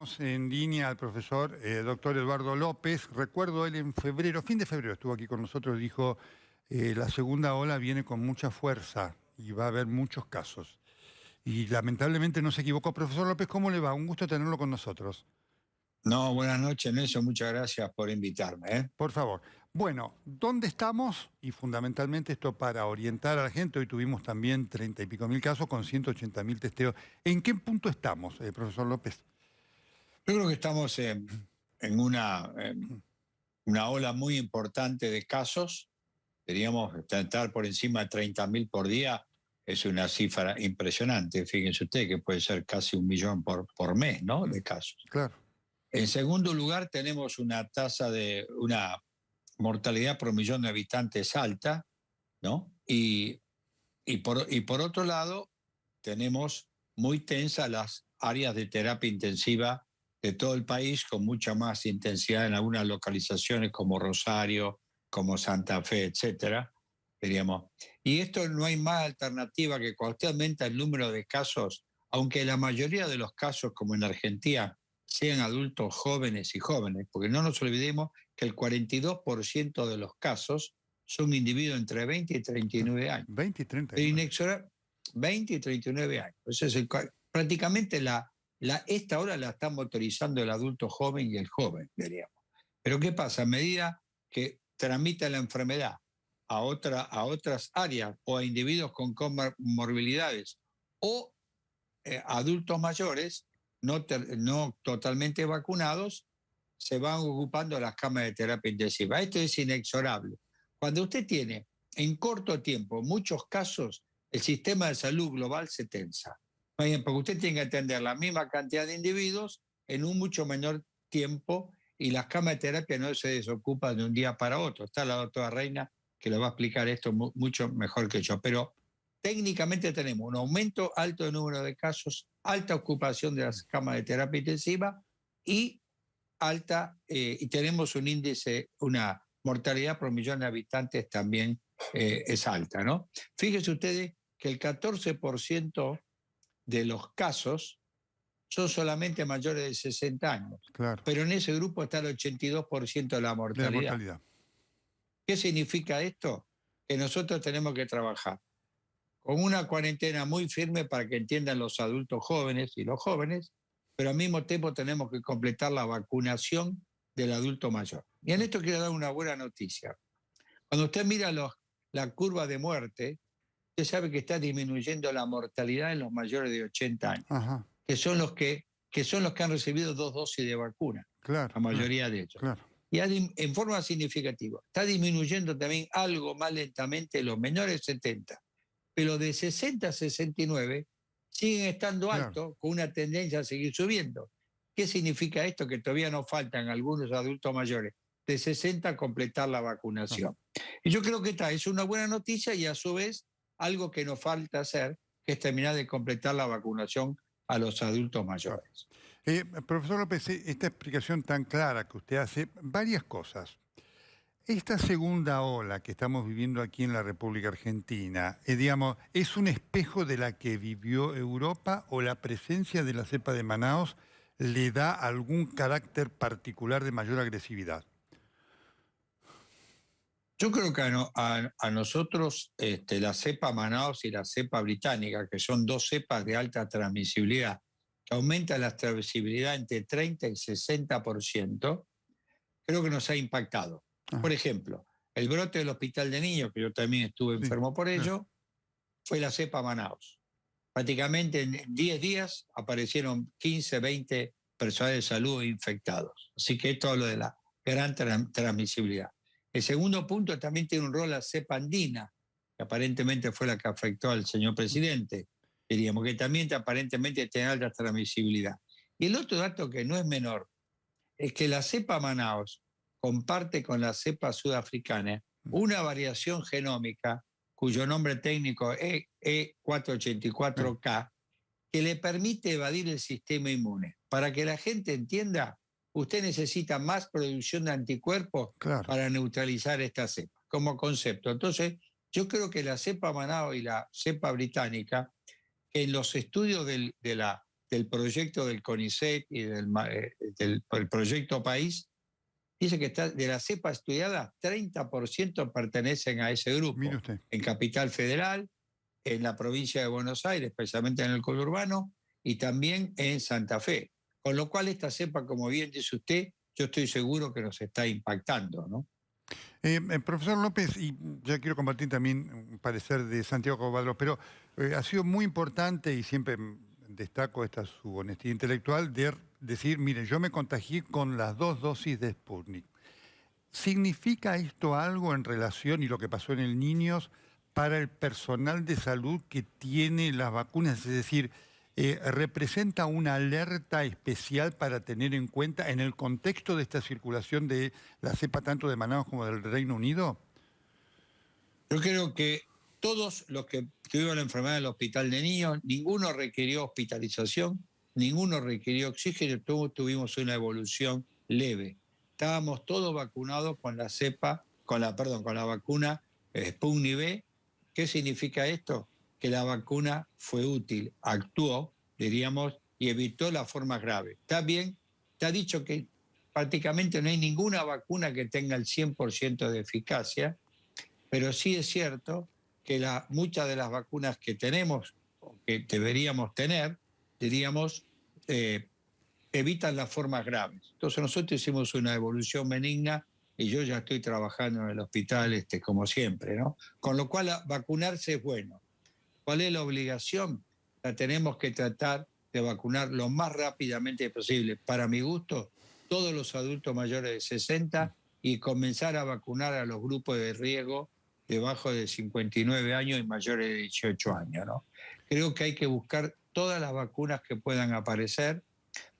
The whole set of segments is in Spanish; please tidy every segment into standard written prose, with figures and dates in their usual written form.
tenemos en línea al profesor doctor Eduardo López. Recuerdo él en febrero, fin de febrero, estuvo aquí con nosotros y dijo la segunda ola viene con mucha fuerza y va a haber muchos casos. Y lamentablemente no se equivocó. Profesor López, ¿cómo le va? Un gusto tenerlo con nosotros. No, buenas noches, Nelson. Muchas gracias por invitarme, ¿eh? Por favor. Bueno, ¿dónde estamos? Y fundamentalmente esto para orientar a la gente. Hoy tuvimos también 30 y pico mil casos con 180.000 testeos. ¿En qué punto estamos, profesor López? Yo creo que estamos en una ola muy importante de casos. Queríamos estar por encima de 30.000 por día. Es una cifra impresionante. Fíjense usted que puede ser casi 1 millón por mes, ¿no? De casos. Claro. En segundo lugar, tenemos una tasa de una mortalidad por millón de habitantes alta, ¿no? Y por otro lado, tenemos muy tensas las áreas de terapia intensiva de todo el país, con mucha más intensidad en algunas localizaciones como Rosario, como Santa Fe, etcétera, diríamos. Y esto no hay más alternativa que cuando usted aumenta el número de casos, aunque la mayoría de los casos, como en Argentina, sean adultos jóvenes y jóvenes, porque no nos olvidemos que el 42% de los casos son individuos entre 20 y 39 años. 20 y 30. Pero inexorable, 20 y 39 años. Entonces, prácticamente esta hora la están motorizando el adulto joven y el joven, diríamos. Pero ¿qué pasa? A medida que tramita la enfermedad a otras áreas o a individuos con comorbilidades o adultos mayores no totalmente vacunados, se van ocupando las camas de terapia intensiva. Esto es inexorable. Cuando usted tiene en corto tiempo muchos casos, el sistema de salud global se tensa. Porque usted tiene que atender la misma cantidad de individuos en un mucho menor tiempo y las camas de terapia no se desocupan de un día para otro. Está la doctora Reina que le va a explicar esto mucho mejor que yo. Pero técnicamente tenemos un aumento alto de número de casos, alta ocupación de las camas de terapia intensiva y tenemos un índice, una mortalidad por millón de habitantes también es alta, ¿no? Fíjense ustedes que el 14% de los casos son solamente mayores de 60 años, Claro. pero en ese grupo está el 82% de la mortalidad. De la mortalidad. ¿Qué significa esto? Que nosotros tenemos que trabajar con una cuarentena muy firme para que entiendan los adultos jóvenes y los jóvenes, pero al mismo tiempo tenemos que completar la vacunación del adulto mayor. Y en esto quiero dar una buena noticia. Cuando usted mira la curva de muerte, usted sabe que está disminuyendo la mortalidad en los mayores de 80 años, Ajá. que son los que han recibido 2 dosis de vacuna, Claro. la mayoría de ellos. Claro. Y en forma significativa. Está disminuyendo también algo más lentamente los menores de 70, pero de 60 a 69 siguen estando altos, con una tendencia a seguir subiendo. ¿Qué significa esto? Que todavía nos faltan algunos adultos mayores de 60 a completar la vacunación. Y yo creo que es una buena noticia y a su vez algo que nos falta hacer, que es terminar de completar la vacunación a los adultos mayores. Profesor López, esta explicación tan clara que usted hace, varias cosas. Esta segunda ola que estamos viviendo aquí en la República Argentina, digamos, ¿es un espejo de la que vivió Europa o la presencia de la cepa de Manaos le da algún carácter particular de mayor agresividad? Yo creo que a nosotros la cepa Manaos y la cepa británica, que son 2 cepas de alta transmisibilidad, que aumentan la transmisibilidad entre 30 y 60%, creo que nos ha impactado. Por ejemplo, el brote del hospital de niños, que yo también estuve enfermo por ello, fue la cepa Manaos. Prácticamente en 10 días aparecieron 15, 20 personas de salud infectados. Así que esto habla de la gran transmisibilidad. El segundo punto también tiene un rol la cepa andina, que aparentemente fue la que afectó al señor presidente, diríamos, que también aparentemente tiene alta transmisibilidad. Y el otro dato que no es menor es que la cepa Manaos comparte con la cepa sudafricana una variación genómica cuyo nombre técnico es E484K, que le permite evadir el sistema inmune. Para que la gente entienda, usted necesita más producción de anticuerpos para neutralizar esta cepa, como concepto. Entonces, yo creo que la cepa Manaos y la cepa británica, en los estudios de la del proyecto del CONICET y del proyecto País, dice que de la cepa estudiada, 30% pertenecen a ese Mire grupo. usted. En Capital Federal, en la provincia de Buenos Aires, especialmente en el conurbano, y también en Santa Fe. Con lo cual esta cepa, como bien dice usted, yo estoy seguro que nos está impactando, ¿no? Profesor López, y ya quiero compartir también un parecer de Santiago Covadros, pero ha sido muy importante y siempre destaco su honestidad intelectual de decir, miren, yo me contagié con las 2 dosis de Sputnik. ¿Significa esto algo en relación, y lo que pasó en el Niños, para el personal de salud que tiene las vacunas? Es decir, ¿representa una alerta especial para tener en cuenta en el contexto de esta circulación de la cepa tanto de Manaus como del Reino Unido? Yo creo que todos los que tuvieron la enfermedad en el hospital de niños, ninguno requirió hospitalización, ninguno requirió oxígeno, todos tuvimos una evolución leve. Estábamos todos vacunados con la cepa, con la vacuna Sputnik V. ¿Qué significa esto? Que la vacuna fue útil, actuó, diríamos, y evitó las formas graves. Está bien, está dicho que prácticamente no hay ninguna vacuna que tenga el 100% de eficacia, pero sí es cierto que muchas de las vacunas que tenemos, o que deberíamos tener, diríamos, evitan las formas graves. Entonces nosotros hicimos una evolución benigna y yo ya estoy trabajando en el hospital como siempre, ¿no? Con lo cual vacunarse es bueno. ¿Cuál es la obligación? La tenemos que tratar de vacunar lo más rápidamente posible. Para mi gusto, todos los adultos mayores de 60 y comenzar a vacunar a los grupos de riesgo debajo de 59 años y mayores de 18 años, ¿no? Creo que hay que buscar todas las vacunas que puedan aparecer,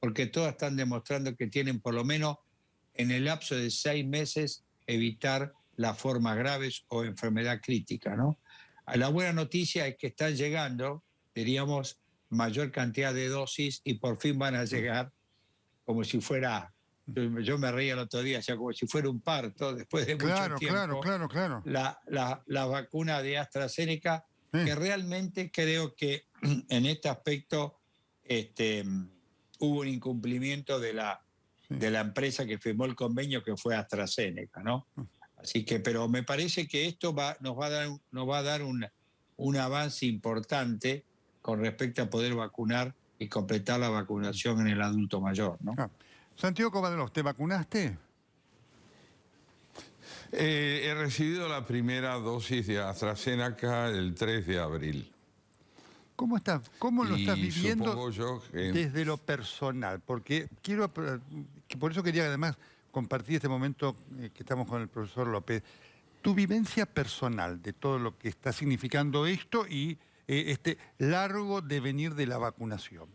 porque todas están demostrando que tienen por lo menos en el lapso de 6 meses evitar las formas graves o enfermedad crítica, ¿no? La buena noticia es que están llegando, diríamos, mayor cantidad de dosis y por fin van a llegar como si fuera, yo me reía el otro día, o sea, como si fuera un parto después de mucho Claro, claro, tiempo, claro, claro. la vacuna de AstraZeneca, que realmente creo que en este aspecto hubo un incumplimiento de la empresa que firmó el convenio, que fue AstraZeneca, ¿no? Así que, pero me parece que esto nos va a dar un avance importante con respecto a poder vacunar y completar la vacunación en el adulto mayor, ¿no? Santiago Covadros, ¿te vacunaste? He recibido la primera dosis de AstraZeneca el 3 de abril. ¿Cómo lo estás viviendo supongo yo que... desde lo personal? Porque por eso quería además compartir este momento que estamos con el profesor López. Tu vivencia personal de todo lo que está significando esto y este largo devenir de la vacunación.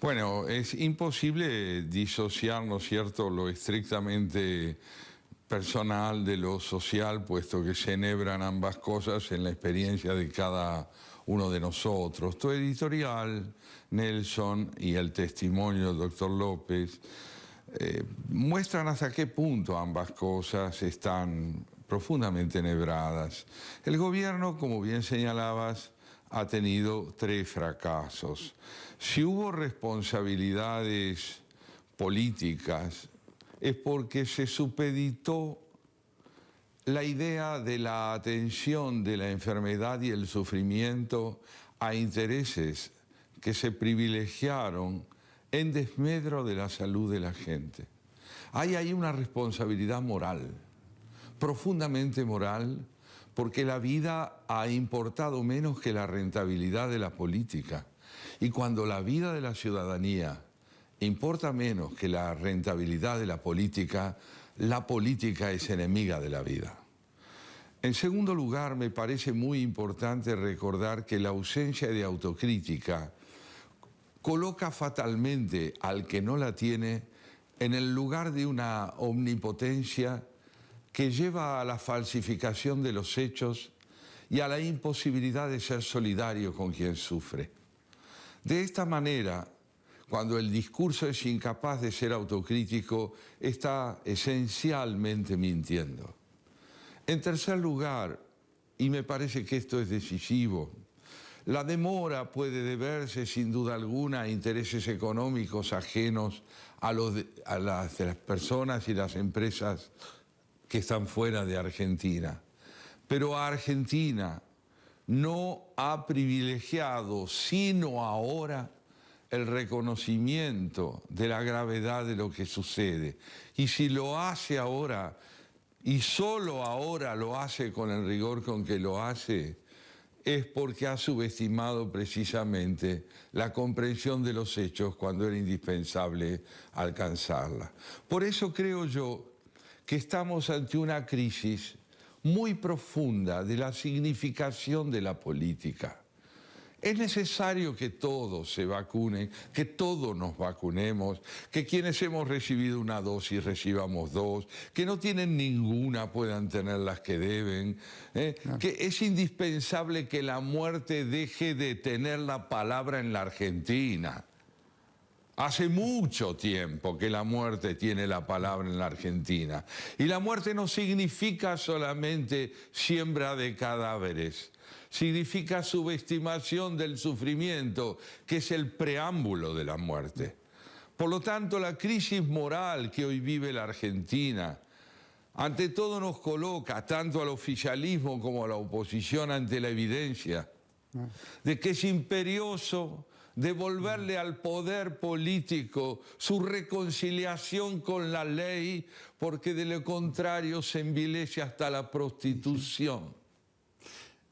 Bueno, es imposible disociar, ¿no es cierto?, lo estrictamente personal de lo social, puesto que se enhebran ambas cosas en la experiencia de cada uno de nosotros. Tu editorial, Nelson, y el testimonio del doctor López muestran hasta qué punto ambas cosas están profundamente enhebradas. El gobierno, como bien señalabas, ha tenido 3 fracasos. Si hubo responsabilidades políticas, es porque se supeditó la idea de la atención de la enfermedad y el sufrimiento a intereses que se privilegiaron en desmedro de la salud de la gente. Hay ahí una responsabilidad moral, profundamente moral, porque la vida ha importado menos que la rentabilidad de la política. Y cuando la vida de la ciudadanía importa menos que la rentabilidad de la política es enemiga de la vida. En segundo lugar, me parece muy importante recordar que la ausencia de autocrítica coloca fatalmente al que no la tiene en el lugar de una omnipotencia que lleva a la falsificación de los hechos y a la imposibilidad de ser solidario con quien sufre. De esta manera, cuando el discurso es incapaz de ser autocrítico, está esencialmente mintiendo. En tercer lugar, y me parece que esto es decisivo, La demora puede deberse sin duda alguna a intereses económicos ajenos a las personas y las empresas que están fuera de Argentina. Pero a Argentina no ha privilegiado, sino ahora, el reconocimiento de la gravedad de lo que sucede. Y si lo hace ahora, y solo ahora lo hace con el rigor con que lo hace, es porque ha subestimado precisamente la comprensión de los hechos cuando era indispensable alcanzarla. Por eso creo yo que estamos ante una crisis muy profunda de la significación de la política. Es necesario que todos se vacunen, que todos nos vacunemos, que quienes hemos recibido una dosis recibamos dos, que no tienen ninguna puedan tener las que deben, que es indispensable que la muerte deje de tener la palabra en la Argentina. Hace mucho tiempo que la muerte tiene la palabra en la Argentina. Y la muerte no significa solamente siembra de cadáveres. Significa subestimación del sufrimiento, que es el preámbulo de la muerte. Por lo tanto, la crisis moral que hoy vive la Argentina, ante todo nos coloca, tanto al oficialismo como a la oposición, ante la evidencia de que es imperioso devolverle al poder político su reconciliación con la ley, porque de lo contrario se envilece hasta la prostitución.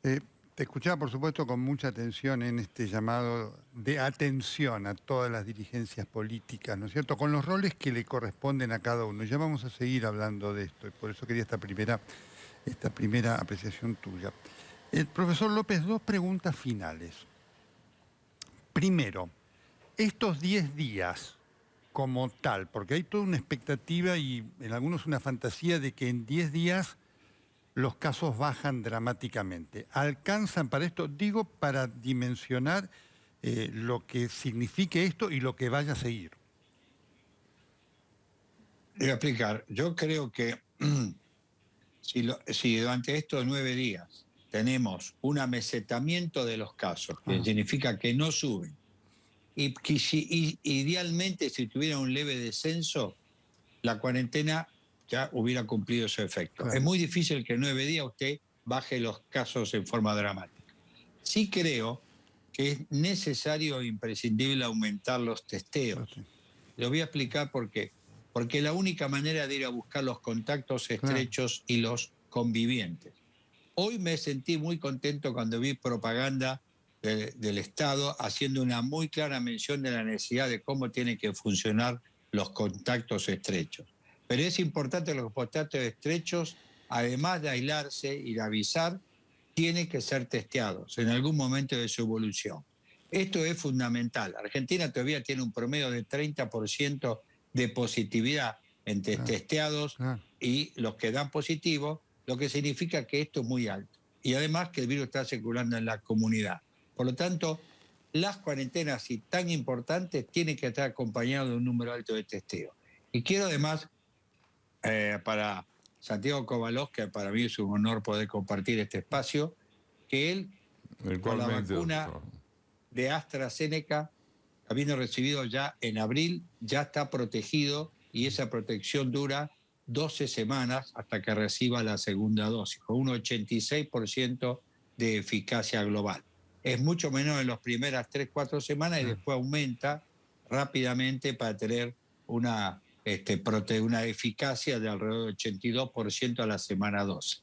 Te escuchaba, por supuesto, con mucha atención en este llamado de atención a todas las dirigencias políticas, ¿no es cierto?, con los roles que le corresponden a cada uno. Ya vamos a seguir hablando de esto, y por eso quería esta primera apreciación tuya. Profesor López, dos preguntas finales. Primero, estos 10 días como tal, porque hay toda una expectativa y en algunos una fantasía de que en 10 días los casos bajan dramáticamente. ¿Alcanzan para esto? Digo, para dimensionar lo que signifique esto y lo que vaya a seguir. Voy a explicar. Yo creo que si durante estos 9 días tenemos un amesetamiento de los casos, que significa que no suben, y idealmente si tuviera un leve descenso, la cuarentena ya hubiera cumplido su efecto. Claro. Es muy difícil que en 9 días usted baje los casos en forma dramática. Sí creo que es necesario e imprescindible aumentar los testeos. Okay. Le voy a explicar por qué. Porque la única manera de ir a buscar los contactos estrechos y los convivientes. Hoy me sentí muy contento cuando vi propaganda del Estado haciendo una muy clara mención de la necesidad de cómo tienen que funcionar los contactos estrechos. Pero es importante que los contactos estrechos, además de aislarse y de avisar, tienen que ser testeados en algún momento de su evolución. Esto es fundamental. Argentina todavía tiene un promedio de 30% de positividad entre testeados y los que dan positivo, lo que significa que esto es muy alto. Y además que el virus está circulando en la comunidad. Por lo tanto, las cuarentenas, si tan importantes, tienen que estar acompañadas de un número alto de testeos. Y quiero además, para Santiago Kovalov, que para mí es un honor poder compartir este espacio, que él, con la vacuna de AstraZeneca, habiendo recibido ya en abril, ya está protegido y esa protección dura 12 semanas hasta que reciba la segunda dosis, con un 86% de eficacia global. Es mucho menor en las primeras 3-4 semanas y después aumenta rápidamente para tener una eficacia de alrededor del 82% a la semana 12.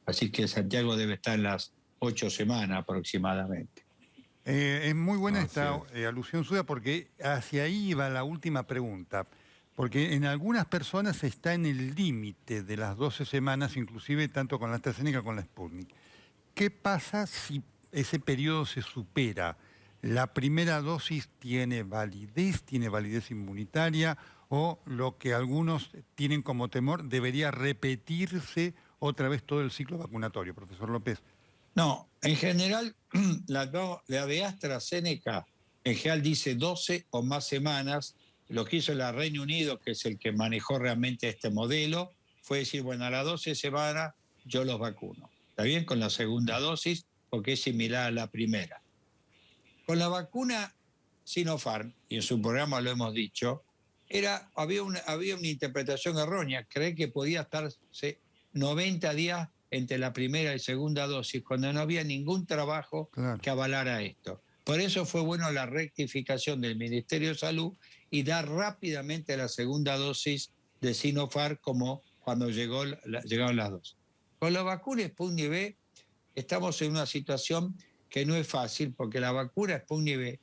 Así que Santiago debe estar en las 8 semanas aproximadamente. Es muy buena esta alusión suya porque hacia ahí iba la última pregunta. Porque en algunas personas está en el límite de las 12 semanas, inclusive tanto con la AstraZeneca como con la Sputnik. ¿Qué pasa si ese periodo se supera? ¿La primera dosis tiene validez inmunitaria, o lo que algunos tienen como temor, debería repetirse otra vez todo el ciclo vacunatorio, profesor López? No, en general, la de AstraZeneca en general dice 12 o más semanas. Lo que hizo el Reino Unido, que es el que manejó realmente este modelo, fue decir, bueno, a las 12 semanas yo los vacuno. ¿Está bien? Con la segunda dosis, porque es similar a la primera. Con la vacuna Sinopharm, y en su programa lo hemos dicho, había una interpretación errónea, creer que podía estarse 90 días entre la primera y segunda dosis, cuando no había ningún trabajo Claro. que avalara esto. Por eso fue bueno la rectificación del Ministerio de Salud y dar rápidamente la segunda dosis de Sinopharm como cuando llegaron las dos. Con la vacuna Sputnik V estamos en una situación que no es fácil, porque la vacuna Sputnik V,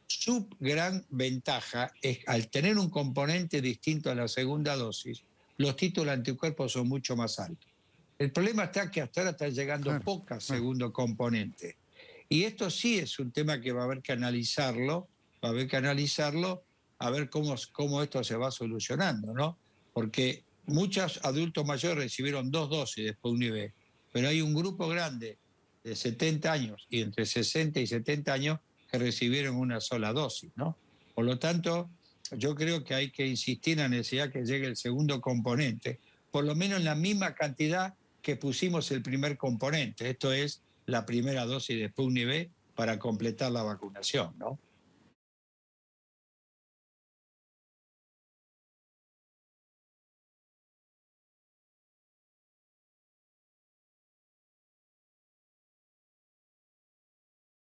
su gran ventaja es, al tener un componente distinto a la segunda dosis, los títulos de anticuerpos son mucho más altos. El problema está que hasta ahora están llegando pocas segundo componentes. Y esto sí es un tema que va a haber que analizarlo, a ver cómo esto se va solucionando, ¿no? Porque muchos adultos mayores recibieron 2 dosis de Sputnik V, pero hay un grupo grande de 70 años y entre 60 y 70 años que recibieron una sola dosis, ¿no? Por lo tanto, yo creo que hay que insistir en la necesidad que llegue el segundo componente, por lo menos en la misma cantidad que pusimos el primer componente, esto es la primera dosis de Sputnik V para completar la vacunación, ¿no?